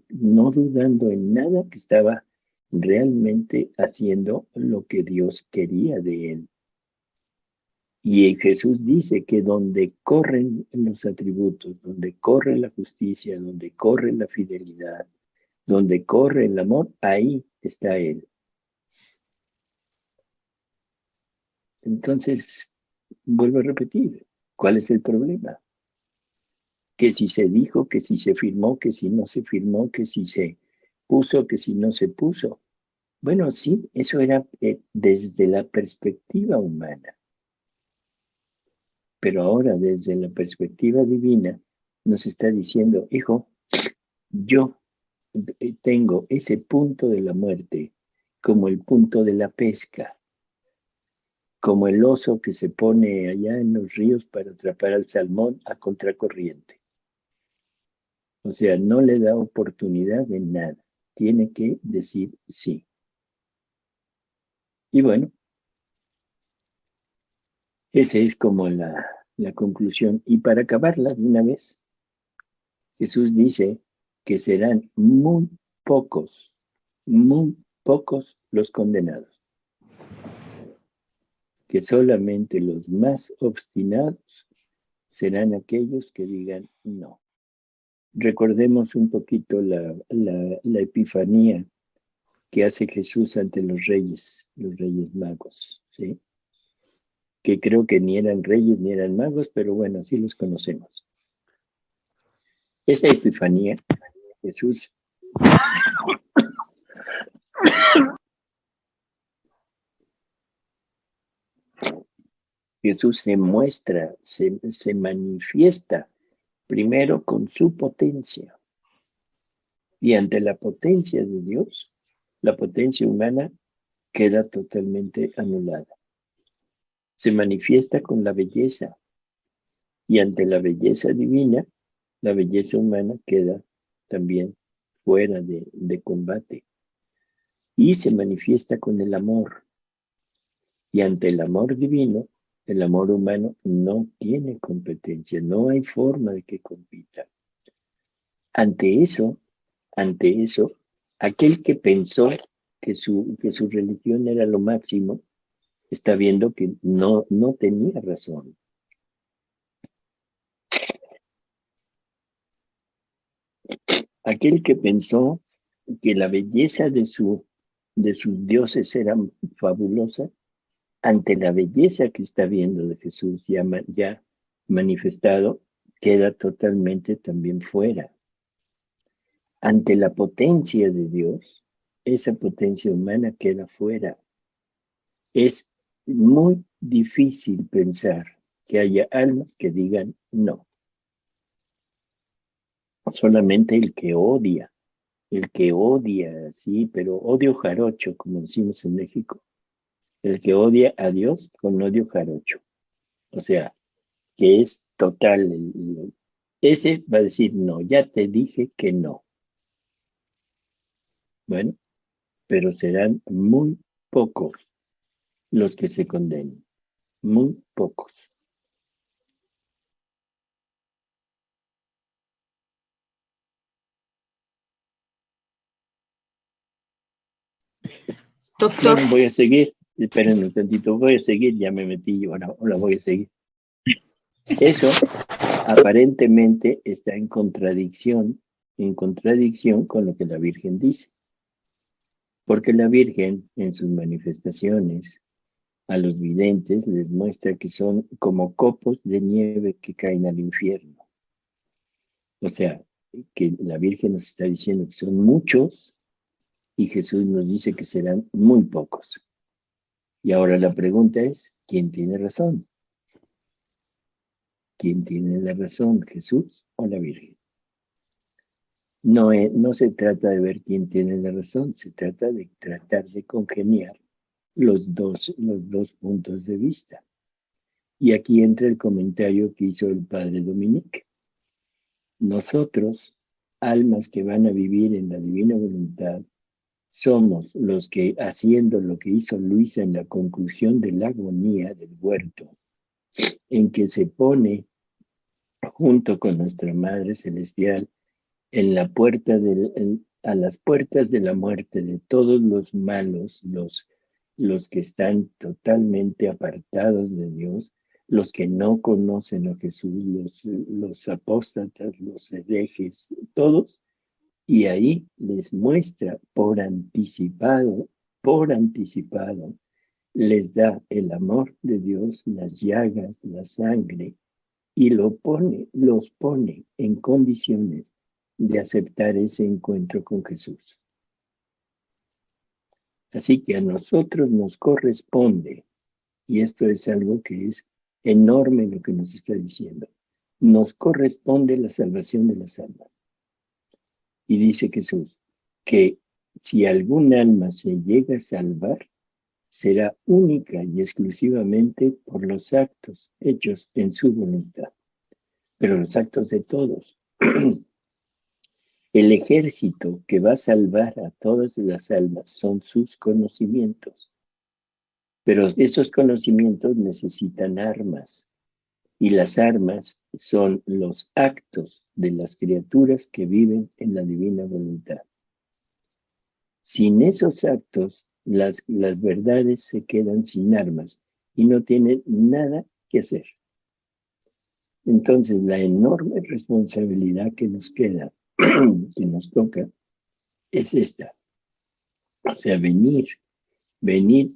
Speaker 2: no dudando en nada, que estaba realmente haciendo lo que Dios quería de él. Y Jesús dice que donde corren los atributos, donde corre la justicia, donde corre la fidelidad, donde corre el amor, ahí está Él. Entonces, vuelvo a repetir, ¿cuál es el problema? Que si se dijo, que si se firmó, que si no se firmó, que si se puso, que si no se puso. Bueno, sí, eso era desde la perspectiva humana. Pero ahora, desde la perspectiva divina, nos está diciendo, hijo, yo tengo ese punto de la muerte como el punto de la pesca, como el oso que se pone allá en los ríos para atrapar al salmón a contracorriente. O sea, no le da oportunidad de nada. Tiene que decir sí. Y bueno, esa es como la conclusión. Y para acabarla de una vez, Jesús dice que serán muy pocos los condenados. Que solamente los más obstinados serán aquellos que digan no. Recordemos un poquito la epifanía que hace Jesús ante los reyes magos, ¿sí? Que creo que ni eran reyes ni eran magos, pero bueno, así los conocemos. Esa epifanía, Jesús se muestra, se manifiesta primero con su potencia. Y ante la potencia de Dios, la potencia humana queda totalmente anulada. Se manifiesta con la belleza. Y ante la belleza divina, la belleza humana queda también fuera de combate. Y se manifiesta con el amor. Y ante el amor divino, el amor humano no tiene competencia, no hay forma de que compita. Ante eso, aquel que pensó que su religión era lo máximo, está viendo que no tenía razón. Aquel que pensó que la belleza de sus dioses era fabulosa, ante la belleza que está viendo de Jesús ya manifestado, queda totalmente también fuera. Ante la potencia de Dios, esa potencia humana queda fuera. Es muy difícil pensar que haya almas que digan no. Solamente el que odia, sí, pero odio jarocho, como decimos en México. El que odia a Dios con odio jarocho. O sea, que es total. Ese va a decir no, ya te dije que no. Bueno, pero serán muy pocos los que se condenen. Muy pocos.
Speaker 7: Doctor.
Speaker 2: Bueno, voy a seguir. Esperen un tantito, voy a seguir, ya me metí, ahora voy a seguir. Eso aparentemente está en contradicción con lo que la Virgen dice. Porque la Virgen, en sus manifestaciones, a los videntes les muestra que son como copos de nieve que caen al infierno. O sea, que la Virgen nos está diciendo que son muchos y Jesús nos dice que serán muy pocos. Y ahora la pregunta es, ¿quién tiene razón? ¿Quién tiene la razón, Jesús o la Virgen? No se trata de ver quién tiene la razón, se trata de tratar de congeniar los dos puntos de vista. Y aquí entra el comentario que hizo el padre Dominique. Nosotros, almas que van a vivir en la divina voluntad, somos los que, haciendo lo que hizo Luisa en la conclusión de la agonía del huerto, en que se pone junto con nuestra Madre Celestial en la puerta a las puertas de la muerte de todos los malos, los que están totalmente apartados de Dios, los que no conocen a Jesús, los apóstatas, los herejes, todos, y ahí les muestra por anticipado, les da el amor de Dios, las llagas, la sangre, y los pone en condiciones de aceptar ese encuentro con Jesús. Así que a nosotros nos corresponde, y esto es algo que es enorme lo que nos está diciendo, nos corresponde la salvación de las almas. Y dice Jesús que si algún alma se llega a salvar, será única y exclusivamente por los actos hechos en su voluntad, pero los actos de todos. El ejército que va a salvar a todas las almas son sus conocimientos, pero esos conocimientos necesitan armas, y las armas son los actos de las criaturas que viven en la divina voluntad. Sin esos actos, las verdades se quedan sin armas y no tienen nada que hacer. Entonces, la enorme responsabilidad que nos queda, que nos toca, es esta. O sea, venir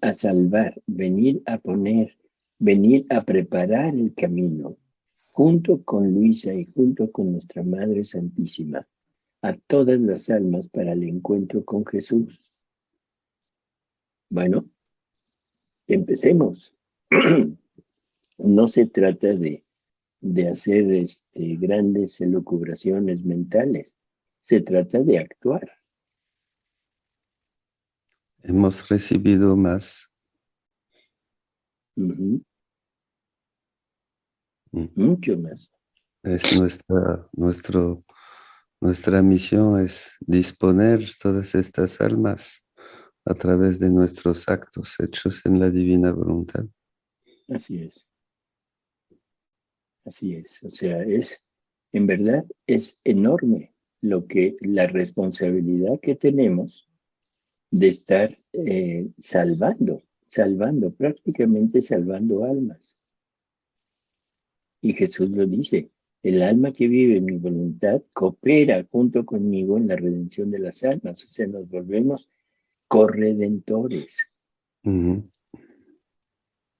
Speaker 2: a salvar, venir a poner, venir a preparar el camino, junto con Luisa y junto con nuestra Madre Santísima, a todas las almas para el encuentro con Jesús. Bueno, empecemos. No se trata de hacer grandes elucubraciones mentales, se trata de actuar.
Speaker 6: Hemos recibido más.
Speaker 2: Mucho más.
Speaker 6: Es nuestra misión es disponer todas estas almas a través de nuestros actos hechos en la divina voluntad.
Speaker 2: Así es. Así es. O sea, en verdad, es enorme la responsabilidad que tenemos de estar prácticamente salvando almas. Y Jesús lo dice, el alma que vive en mi voluntad coopera junto conmigo en la redención de las almas. O sea, nos volvemos corredentores.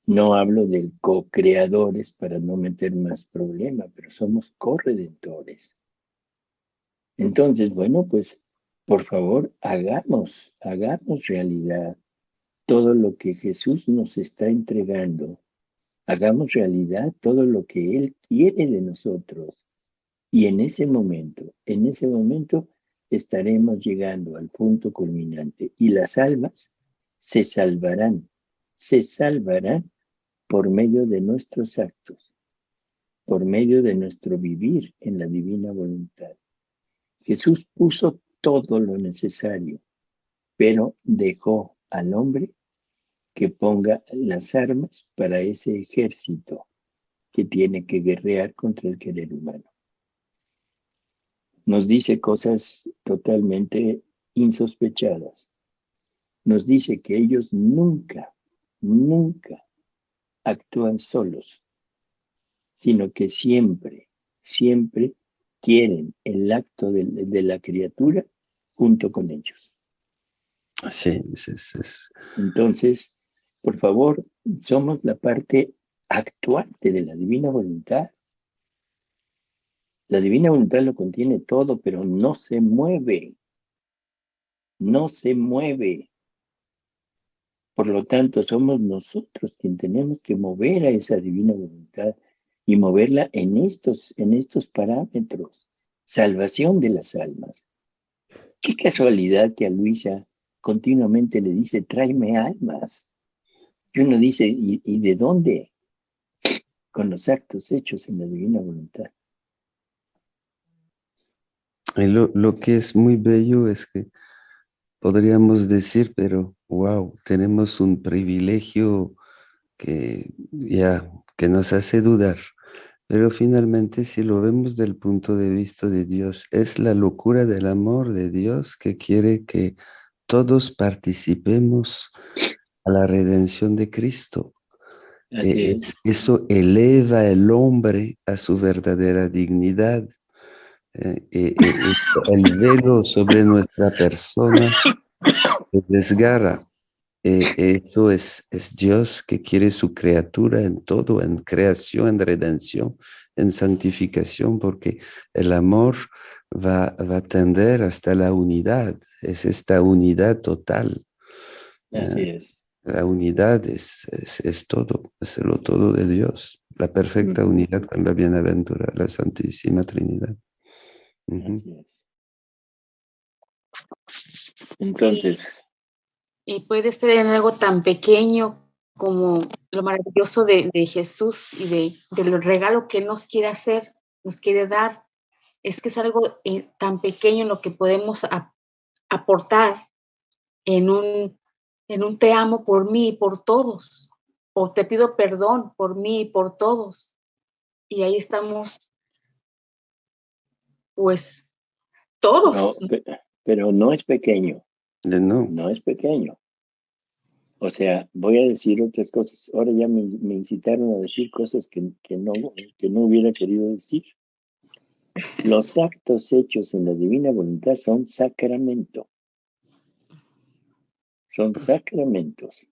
Speaker 2: No hablo del co-creadores para no meter más problema, pero somos corredentores. Entonces, bueno, pues, por favor, hagamos realidad todo lo que Jesús nos está entregando. Hagamos realidad todo lo que Él quiere de nosotros. Y en ese momento estaremos llegando al punto culminante. Y las almas se salvarán por medio de nuestros actos, por medio de nuestro vivir en la divina voluntad. Jesús puso todo lo necesario, pero dejó al hombre que ponga las armas para ese ejército que tiene que guerrear contra el querer humano. Nos dice cosas totalmente insospechadas. Nos dice que ellos nunca actúan solos, sino que siempre quieren el acto de la criatura junto con ellos.
Speaker 6: Sí.
Speaker 2: Entonces, por favor, somos la parte actuante de la divina voluntad. La divina voluntad lo contiene todo, pero no se mueve. Por lo tanto, somos nosotros quienes tenemos que mover a esa divina voluntad y moverla en estos parámetros. Salvación de las almas. Qué casualidad que a Luisa continuamente le dice, tráeme almas. Y uno dice, ¿y de dónde? Con los actos hechos en la divina voluntad.
Speaker 6: Y lo que es muy bello es que podríamos decir, pero wow, tenemos un privilegio que nos hace dudar. Pero finalmente, si lo vemos del punto de vista de Dios, es la locura del amor de Dios que quiere que todos participemos a la redención de Cristo.
Speaker 2: Así es.
Speaker 6: Eso eleva al hombre a su verdadera dignidad. El velo sobre nuestra persona se desgarra. Eso es Dios que quiere su criatura en todo, en creación, en redención, en santificación, porque el amor va a tender hasta la unidad. Es esta unidad total.
Speaker 2: Así es.
Speaker 6: La unidad es todo, es lo todo de Dios. La perfecta unidad con la bienaventurada, la Santísima Trinidad.
Speaker 2: Así es. Entonces,
Speaker 7: y puede ser en algo tan pequeño como lo maravilloso de Jesús y del regalo que Él nos quiere hacer, nos quiere dar. Es que es algo tan pequeño en lo que podemos aportar en un te amo por mí y por todos, o te pido perdón por mí y por todos. Y ahí estamos, pues, todos.
Speaker 2: no, pero no es pequeño.
Speaker 6: No.
Speaker 2: No es pequeño. O sea, voy a decir otras cosas. Ahora ya me incitaron a decir cosas que no hubiera querido decir. Los actos hechos en la divina voluntad son sacramento. Son sacramentos.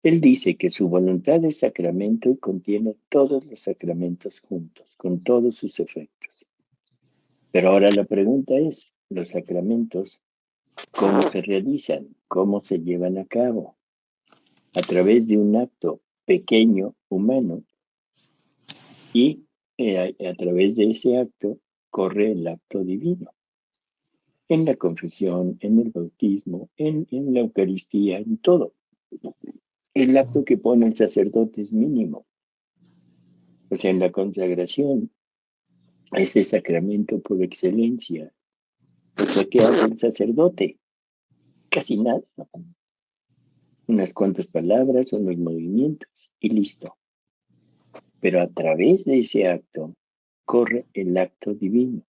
Speaker 2: Él dice que su voluntad es sacramento y contiene todos los sacramentos juntos, con todos sus efectos. Pero ahora la pregunta es, ¿los sacramentos cómo se realizan? ¿Cómo se llevan a cabo? A través de un acto pequeño, humano, y a través de ese acto corre el acto divino. En la confesión, en el bautismo, en la Eucaristía, en todo. El acto que pone el sacerdote es mínimo. O sea, en la consagración, ese sacramento por excelencia. O sea, ¿qué hace el sacerdote? Casi nada. Unas cuantas palabras, unos movimientos y listo. Pero a través de ese acto corre el acto divino.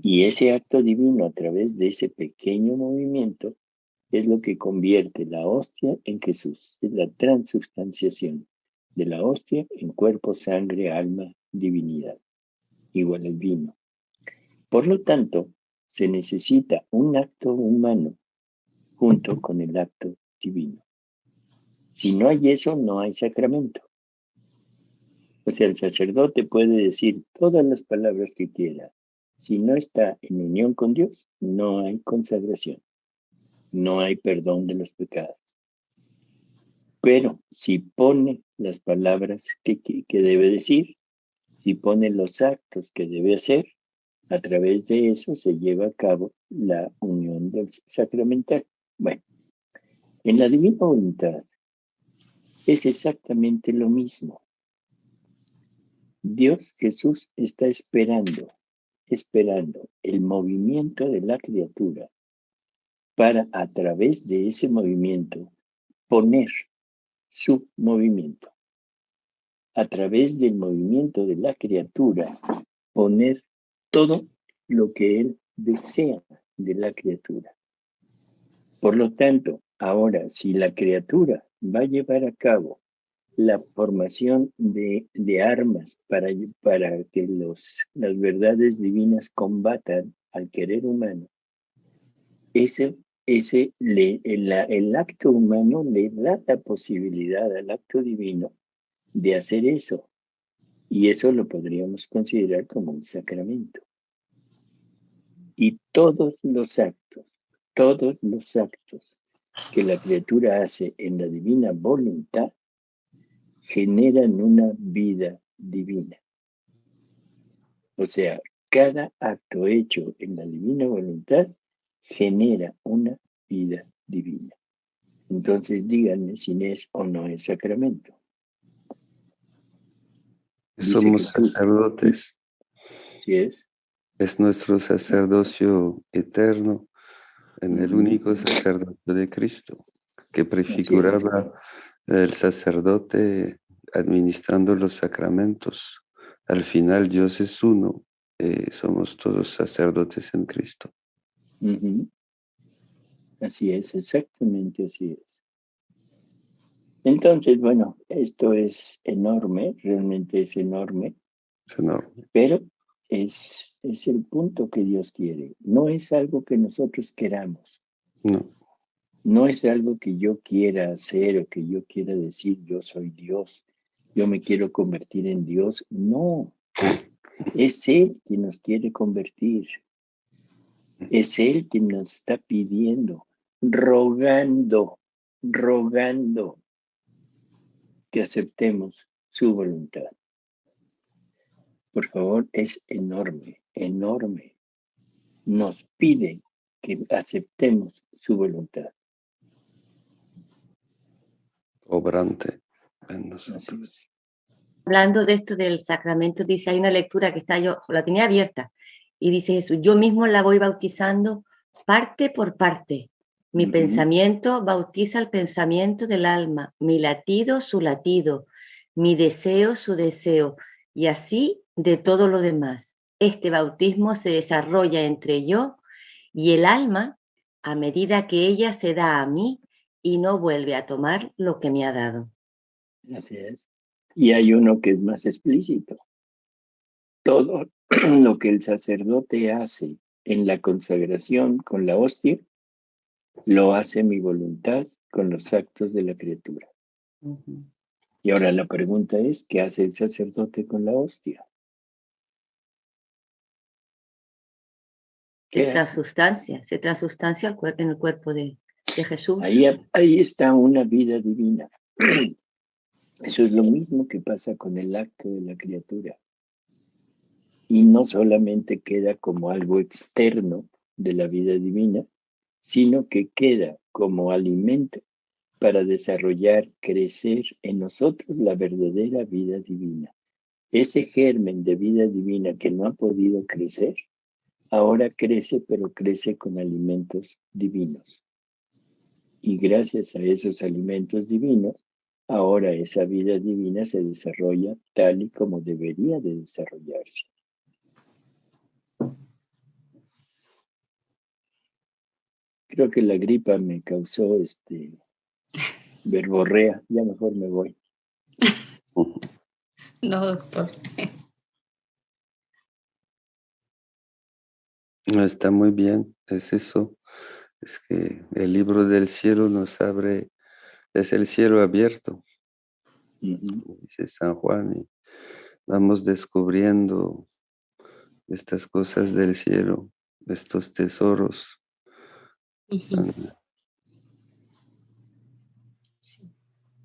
Speaker 2: Y ese acto divino, a través de ese pequeño movimiento, es lo que convierte la hostia en Jesús. Es la transubstanciación de la hostia en cuerpo, sangre, alma, divinidad. Igual al vino. Por lo tanto, se necesita un acto humano junto con el acto divino. Si no hay eso, no hay sacramento. O sea, el sacerdote puede decir todas las palabras que quiera. Si no está en unión con Dios, no hay consagración. No hay perdón de los pecados. Pero si pone las palabras que debe decir, si pone los actos que debe hacer, a través de eso se lleva a cabo la unión del sacramental. Bueno, en la divina voluntad es exactamente lo mismo. Dios Jesús está esperando el movimiento de la criatura para a través de ese movimiento poner su movimiento. A través del movimiento de la criatura poner todo lo que Él desea de la criatura. Por lo tanto, ahora, si la criatura va a llevar a cabo la formación de armas para que las verdades divinas combatan al querer humano, el acto humano le da la posibilidad al acto divino de hacer eso. Y eso lo podríamos considerar como un sacramento. Y todos los actos que la criatura hace en la divina voluntad generan una vida divina. O sea, cada acto hecho en la divina voluntad genera una vida divina. Entonces díganme si es o no es sacramento. Dice
Speaker 6: Somos
Speaker 2: Jesús.
Speaker 6: sacerdotes.
Speaker 2: ¿Sí es?
Speaker 6: Es nuestro sacerdocio eterno en el único sacerdocio de Cristo, que prefiguraba el sacerdote administrando los sacramentos. Al final Dios es uno, somos todos sacerdotes en Cristo.
Speaker 2: Así es, exactamente así es. Entonces, bueno, esto es enorme, realmente es enorme.
Speaker 6: Es enorme.
Speaker 2: Pero es el punto que Dios quiere. No es algo que nosotros queramos.
Speaker 6: No.
Speaker 2: No es algo que yo quiera hacer o que yo quiera decir, yo soy Dios, yo me quiero convertir en Dios. No, es Él quien nos quiere convertir. Es Él quien nos está pidiendo, rogando que aceptemos su voluntad. Por favor, es enorme, enorme. Nos pide que aceptemos su voluntad.
Speaker 6: Obrante en nosotros.
Speaker 2: Así es.
Speaker 1: Hablando de esto del sacramento, dice, hay una lectura que está, yo la tenía abierta, y dice Jesús, yo mismo la voy bautizando parte por parte. Mi pensamiento bautiza el pensamiento del alma, mi latido su latido, mi deseo su deseo, y así de todo lo demás. Este bautismo se desarrolla entre yo y el alma a medida que ella se da a mí y no vuelve a tomar lo que me ha dado.
Speaker 2: Así es. Y hay uno que es más explícito. Todo lo que el sacerdote hace en la consagración con la hostia, lo hace mi voluntad con los actos de la criatura. Y ahora la pregunta es, ¿qué hace el sacerdote con la hostia?
Speaker 1: Se transustancia en el cuerpo de Jesús.
Speaker 2: Ahí está una vida divina. Eso es lo mismo que pasa con el acto de la criatura. Y no solamente queda como algo externo de la vida divina, sino que queda como alimento para desarrollar, crecer en nosotros la verdadera vida divina. Ese germen de vida divina que no ha podido crecer, ahora crece, pero crece con alimentos divinos. Y gracias a esos alimentos divinos, ahora esa vida divina se desarrolla tal y como debería de desarrollarse. Creo que la gripa me causó verborrea. Ya mejor me voy.
Speaker 7: No, doctor.
Speaker 6: No, está muy bien, es eso. Es que el libro del cielo nos abre, es el cielo abierto, dice San Juan, y vamos descubriendo estas cosas del cielo, estos tesoros.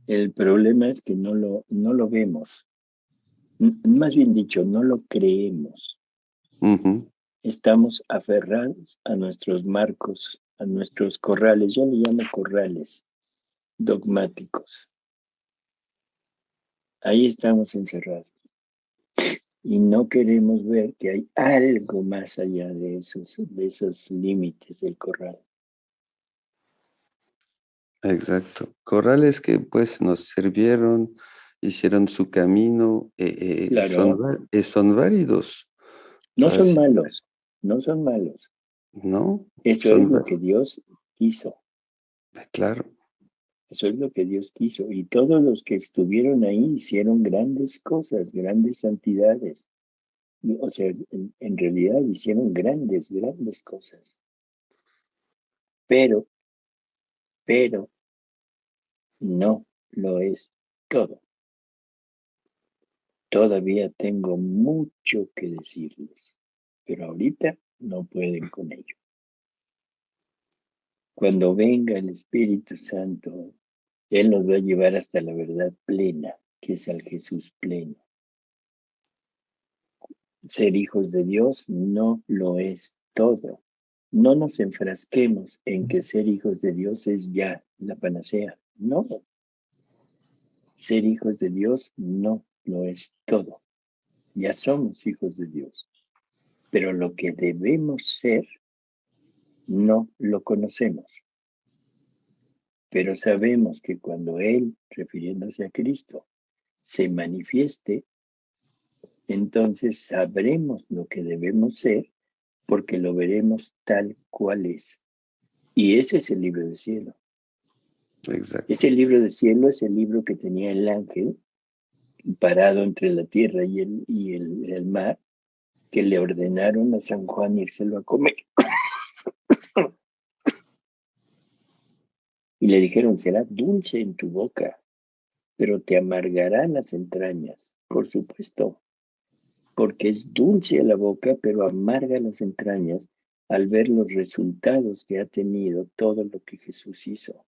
Speaker 2: El problema es que no lo vemos. Más bien dicho, no lo creemos. Estamos aferrados a nuestros marcos, a nuestros corrales. Yo le llamo corrales dogmáticos. Ahí estamos encerrados. Y no queremos ver que hay algo más allá de esos límites del corral.
Speaker 6: Exacto. Corrales que pues nos sirvieron, hicieron su camino,
Speaker 2: Claro.
Speaker 6: son válidos.
Speaker 2: No son malos, no son malos.
Speaker 6: No.
Speaker 2: Eso es lo que Dios quiso.
Speaker 6: Claro.
Speaker 2: Eso es lo que Dios quiso. Y todos los que estuvieron ahí hicieron grandes cosas, grandes santidades. O sea, en realidad hicieron grandes cosas. Pero no lo es todo. Todavía tengo mucho que decirles, pero ahorita no pueden con ello. Cuando venga el Espíritu Santo, Él nos va a llevar hasta la verdad plena. que es al Jesús pleno. Ser hijos de Dios no lo es todo. No nos enfrasquemos en que ser hijos de Dios es ya la panacea. No. Ser hijos de Dios no lo es todo. Ya somos hijos de Dios. Pero lo que debemos ser, no lo conocemos. Pero sabemos que cuando Él, refiriéndose a Cristo, se manifieste, entonces sabremos lo que debemos ser porque lo veremos tal cual es. Y ese es el libro del cielo.
Speaker 6: Exacto.
Speaker 2: Ese libro del cielo es el libro que tenía el ángel parado entre la tierra y el mar, que le ordenaron a San Juan írselo a comer. Y le dijeron, será dulce en tu boca, pero te amargarán las entrañas. Por supuesto, porque es dulce a la boca, pero amarga las entrañas al ver los resultados que ha tenido todo lo que Jesús hizo.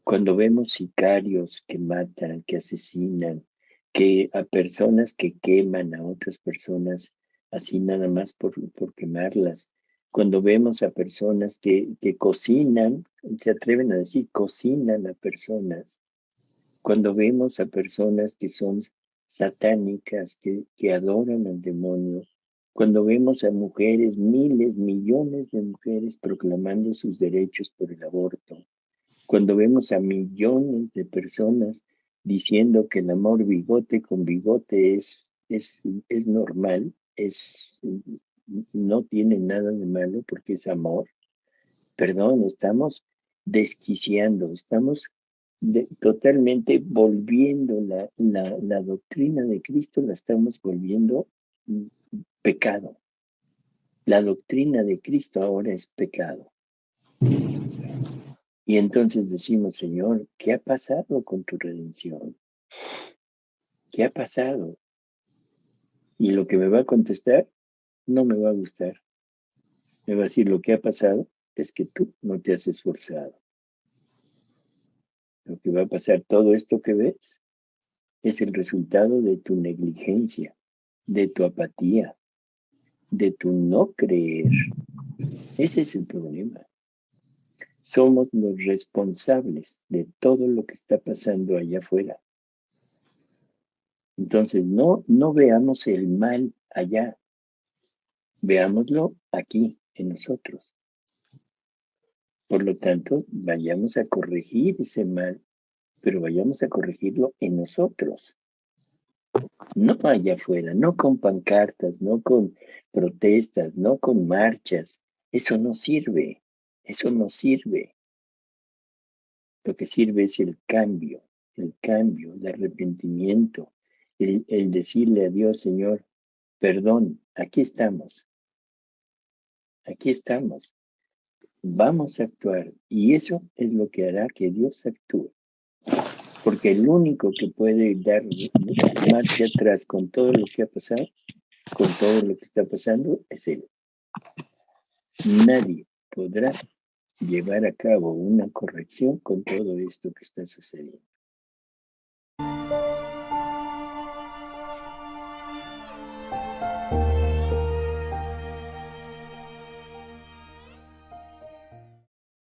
Speaker 2: Cuando vemos sicarios que matan, que asesinan, que a personas que queman a otras personas así nada más por quemarlas, cuando vemos a personas que cocinan, se atreven a decir cocinan a personas, cuando vemos a personas que son satánicas, que adoran al demonio, cuando vemos a mujeres, miles, millones de mujeres proclamando sus derechos por el aborto, cuando vemos a millones de personas diciendo que el amor bigote con bigote es normal, no tiene nada de malo porque es amor. Perdón, estamos desquiciando, estamos totalmente volviendo la doctrina de Cristo, la estamos volviendo pecado. La doctrina de Cristo ahora es pecado. Y entonces decimos, Señor, ¿qué ha pasado con tu redención? ¿Qué ha pasado? Y lo que me va a contestar no me va a gustar. Me va a decir, lo que ha pasado es que tú no te has esforzado. Lo que va a pasar, todo esto que ves, es el resultado de tu negligencia, de tu apatía, de tu no creer. Ese es el problema. Somos los responsables de todo lo que está pasando allá afuera. Entonces, no veamos el mal allá, veámoslo aquí, en nosotros. Por lo tanto, vayamos a corregir ese mal, pero vayamos a corregirlo en nosotros. No allá afuera, no con pancartas, no con protestas, no con marchas. Eso no sirve, eso no sirve. Lo que sirve es el cambio, el arrepentimiento, el decirle a Dios, Señor, perdón, aquí estamos, vamos a actuar. Y eso es lo que hará que Dios actúe. Porque el único que puede dar marcha atrás con todo lo que ha pasado, con todo lo que está pasando, es Él. Nadie podrá llevar a cabo una corrección con todo esto que está sucediendo.